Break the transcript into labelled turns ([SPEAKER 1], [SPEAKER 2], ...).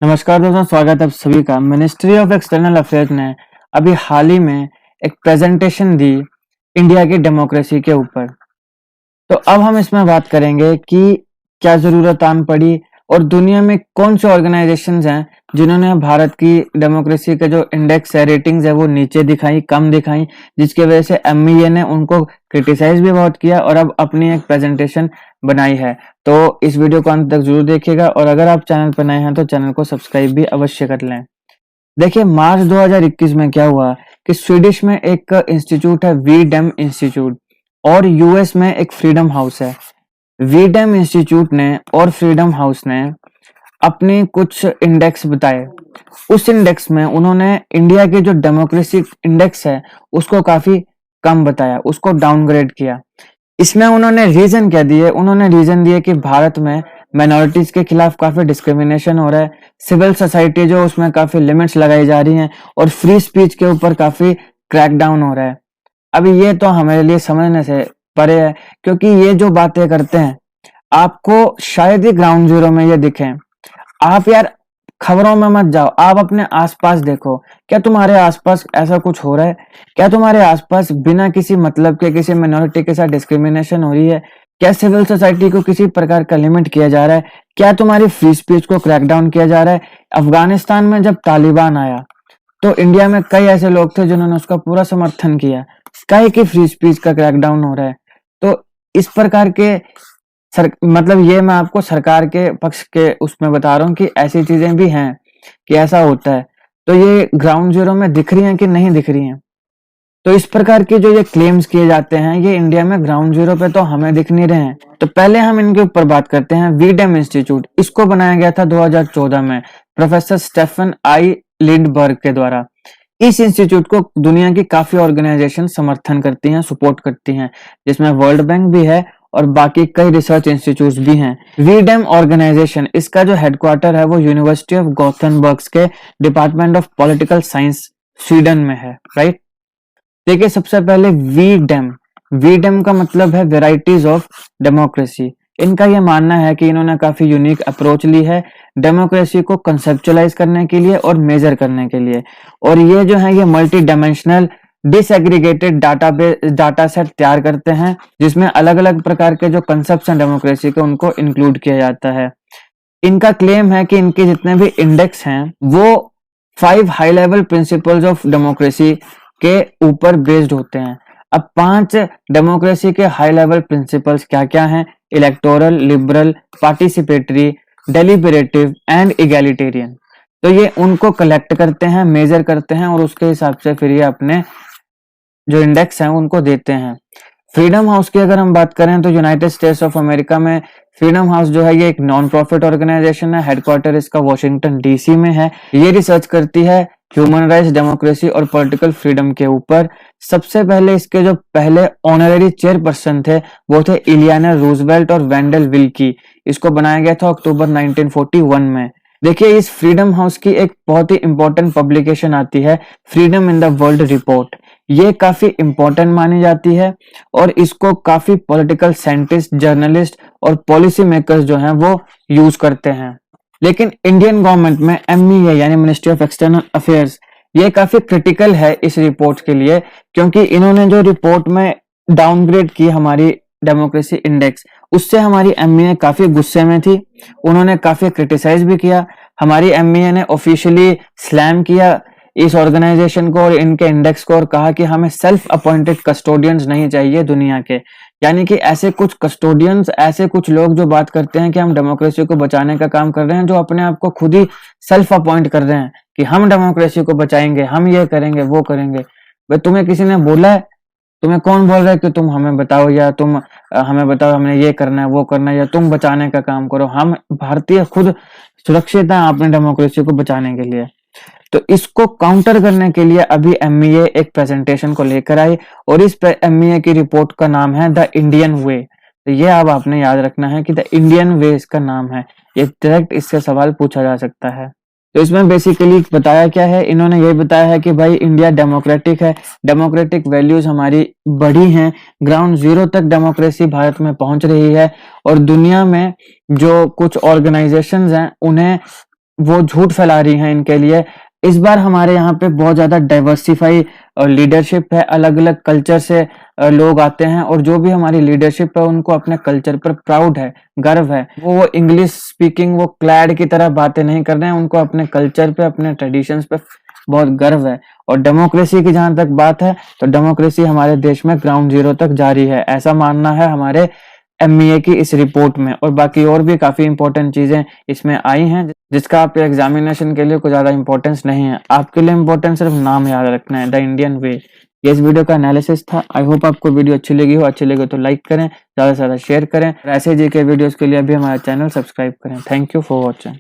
[SPEAKER 1] नमस्कार दोस्तों, स्वागत है आप सभी का। मिनिस्ट्री ऑफ एक्सटर्नल अफेयर्स ने अभी हाल ही में एक प्रेजेंटेशन दी इंडिया की डेमोक्रेसी के ऊपर। तो अब हम इसमें बात करेंगे कि क्या जरूरत आन पड़ी और दुनिया में कौन से ऑर्गेनाइजेशंस हैं जिन्होंने भारत की डेमोक्रेसी का जो इंडेक्स है, रेटिंग्स है, वो नीचे दिखाई, कम दिखाई, जिसकी वजह से एमईए ने उनको क्रिटिसाइज भी बहुत किया और अब अपनी एक प्रेजेंटेशन बनाई है। तो इस वीडियो को अंत तक जरूर देखिएगा और अगर आप चैनल पर नए हैं तो चैनल को सब्सक्राइब भी अवश्य कर लें। देखिए, मार्च 2021 में क्या हुआ कि स्वीडिश में एक इंस्टीट्यूट है, वीडेम इंस्टीट्यूट, और यूएस में एक फ्रीडम हाउस है। वीडेम इंस्टीट्यूट ने और फ्रीडम हाउस ने अपने कुछ इंडेक्स बताए। उस इंडेक्स में उन्होंने इंडिया के जो डेमोक्रेसी इंडेक्स है उसको काफी कम बताया, उसको डाउनग्रेड किया। इसमें उन्होंने रीजन क्या दिए? उन्होंने रीजन दिए कि भारत में माइनॉरिटीज के खिलाफ काफी डिस्क्रिमिनेशन हो रहा है, सिविल सोसाइटी जो उसमें काफी लिमिट्स लगाई जा रही हैं और फ्री स्पीच के ऊपर काफी क्रैकडाउन हो रहा है। अभी ये तो हमारे लिए समझने से परे है, क्योंकि ये जो बातें करते हैं आपको शायद ही ग्राउंड जीरो में ये दिखे। आप यार खबरों में मत जाओ, आप अपने आसपास देखो। क्या तुम्हारे आसपास ऐसा कुछ हो रहा है? क्या तुम्हारे आसपास बिना किसी मतलब के किसी मिनोरिटी के साथ डिस्क्रिमिनेशन हो रही है? क्या सिविल सोसाइटी को किसी प्रकार का लिमिट किया जा रहा है? क्या तुम्हारी फ्री स्पीच को क्रैकडाउन किया जा रहा है? अफगानिस्तान में जब तालिबान आया तो इंडिया में कई ऐसे लोग थे जिन्होंने उसका पूरा समर्थन किया। काहे की फ्री स्पीच का क्रैकडाउन हो रहा है? तो इस प्रकार के मतलब ये मैं आपको सरकार के पक्ष के उसमें बता रहा हूँ कि ऐसी चीजें भी हैं कि ऐसा होता है। तो ये ग्राउंड जीरो में दिख रही हैं कि नहीं दिख रही हैं? तो इस प्रकार के जो ये क्लेम्स किए जाते हैं ये इंडिया में ग्राउंड जीरो पे तो हमें दिख नहीं रहे हैं। तो पहले हम इनके ऊपर बात करते हैं। वीडेम इंस्टीट्यूट, इसको बनाया गया था 2014 में प्रोफेसर स्टेफन आई लिंडबर्ग के द्वारा। इस इंस्टीट्यूट को दुनिया की काफी ऑर्गेनाइजेशन समर्थन करती हैं, सपोर्ट करती हैं, जिसमें वर्ल्ड बैंक भी है और बाकी कई रिसर्च इंस्टीट्यूट्स भी हैं। वीडेम ऑर्गेनाइजेशन, इसका जो हेडक्वार्टर है वो यूनिवर्सिटी ऑफ गोथेनबर्ग के department of political science Sweden में है, राइट। देखिए, सबसे पहले वीडेम, वीडेम का मतलब है वेराइटीज ऑफ डेमोक्रेसी। इनका यह मानना है कि इन्होंने काफी यूनिक अप्रोच ली है डेमोक्रेसी को कंसेप्चुलाइज करने के लिए और मेजर करने के लिए। और ये जो है ये multi dimensional disaggregated data set तैयार करते हैं, जिसमें अलग अलग प्रकार के जो कंसेप्ट हैं डेमोक्रेसी के उनको इंक्लूड किया जाता है। इनका क्लेम है कि इनके जितने भी इंडेक्स हैं वो 5 high level principles of democracy के ऊपर बेस्ड होते हैं। अब 5 डेमोक्रेसी के हाई लेवल प्रिंसिपल्स क्या क्या हैं? Electoral, liberal, participatory, deliberative and egalitarian. तो ये उनको कलेक्ट करते हैं, मेजर करते हैं और उसके हिसाब से फिर ये अपने जो इंडेक्स हैं उनको देते हैं। फ्रीडम हाउस की अगर हम बात करें तो यूनाइटेड स्टेट्स ऑफ अमेरिका में फ्रीडम हाउस जो है ये एक नॉन प्रॉफिट ऑर्गेनाइजेशन है। हेडक्वार्टर इसका वॉशिंगटन डीसी में है। ये रिसर्च करती है ह्यूमन राइट्स, डेमोक्रेसी और पॉलिटिकल फ्रीडम के ऊपर। सबसे पहले इसके जो पहले ऑनररी चेयरपर्सन थे वो थे इलियाना रूजवेल्ट और वेंडल विल्की। इसको बनाया गया था अक्टूबर 1941 में। देखिए, इस फ्रीडम हाउस की एक बहुत ही इंपॉर्टेंट पब्लिकेशन आती है, freedom in the world report. ये काफी इंपॉर्टेंट मानी जाती है और इसको काफी पॉलिटिकल साइंटिस्ट, जर्नलिस्ट और पॉलिसी मेकर्स जो हैं वो यूज करते हैं। लेकिन इंडियन गवर्नमेंट में एमईए यानी मिनिस्ट्री ऑफ एक्सटर्नल अफेयर्स ये काफी क्रिटिकल है इस रिपोर्ट के लिए, क्योंकि इन्होंने जो रिपोर्ट में डाउनग्रेड की हमारी डेमोक्रेसी इंडेक्स, उससे हमारी एमईए काफी गुस्से में थी। उन्होंने काफी क्रिटिसाइज भी किया। हमारी एमईए ने ऑफिशियली स्लैम किया इस ऑर्गेनाइजेशन को और इनके इंडेक्स को और कहा कि हमें सेल्फ अपॉइंटेड कस्टोडियंस नहीं चाहिए दुनिया के। यानी कि ऐसे कुछ कस्टोडियंस, ऐसे कुछ लोग जो बात करते हैं कि हम डेमोक्रेसी को बचाने का काम कर रहे हैं, जो अपने आप को खुद ही सेल्फ अपॉइंट कर रहे हैं कि हम डेमोक्रेसी को बचाएंगे, हम ये करेंगे, वो करेंगे। भाई, तुम्हें किसी ने बोला है? तुम्हें कौन बोल रहा है कि तुम हमें बताओ या तुम हमें बताओ हमने ये करना है, वो करना है, या तुम बचाने का काम करो? हम भारतीय खुद सुरक्षित हैं अपनी डेमोक्रेसी को बचाने के लिए। तो इसको काउंटर करने के लिए अभी एमईए एक प्रेजेंटेशन को लेकर आई और इस एमईए की रिपोर्ट का नाम है द इंडियन वे। तो ये अब आपने याद रखना है कि द इंडियन वे इसका नाम है। ये डायरेक्ट इससे सवाल पूछा जा सकता है। तो इसमें बेसिकली बताया क्या है? इन्होंने ये बताया है कि भाई इंडिया डेमोक्रेटिक है, डेमोक्रेटिक वैल्यूज हमारी बढ़ी हैं, ग्राउंड जीरो तक डेमोक्रेसी भारत में पहुंच रही है और दुनिया में जो कुछ ऑर्गेनाइजेशंस हैं उन्हें वो झूठ फैला रही हैं इनके लिए। इस बार हमारे यहाँ पे बहुत ज़्यादा डाइवर्सिफ़ाई लीडरशिप है, अलग-अलग कल्चर से लोग आते हैं और जो भी हमारी लीडरशिप है उनको अपने कल्चर पर प्राउड है, गर्व है। वो इंग्लिश स्पीकिंग वो क्लैड की तरह बातें नहीं कर रहे हैं, उनको अपने कल्चर पे, अपने ट्रेडिशंस पे बहुत गर्व है। और डेमोक्रेसी की जहाँ तक बात है, तो डेमोक्रेसी हमारे देश में ग्राउंड ज़ीरो तक जारी है, ऐसा मानना है हमारे एमईए की इस रिपोर्ट में। और बाकी और भी काफी इंपॉर्टेंट चीजें इसमें आई हैं जिसका आप एग्जामिनेशन के लिए कुछ ज्यादा इंपॉर्टेंस नहीं है, आपके लिए इंपॉर्टेंट सिर्फ नाम याद रखना है, द इंडियन वे। ये इस वीडियो का एनालिसिस था। आई होप आपको वीडियो अच्छी लगी हो। अच्छी लगी तो लाइक करें, ज्यादा से ज्यादा शेयर करें और ऐसे जी के वीडियोस के लिए अभी हमारा चैनल सब्सक्राइब करें। Thank you for watching.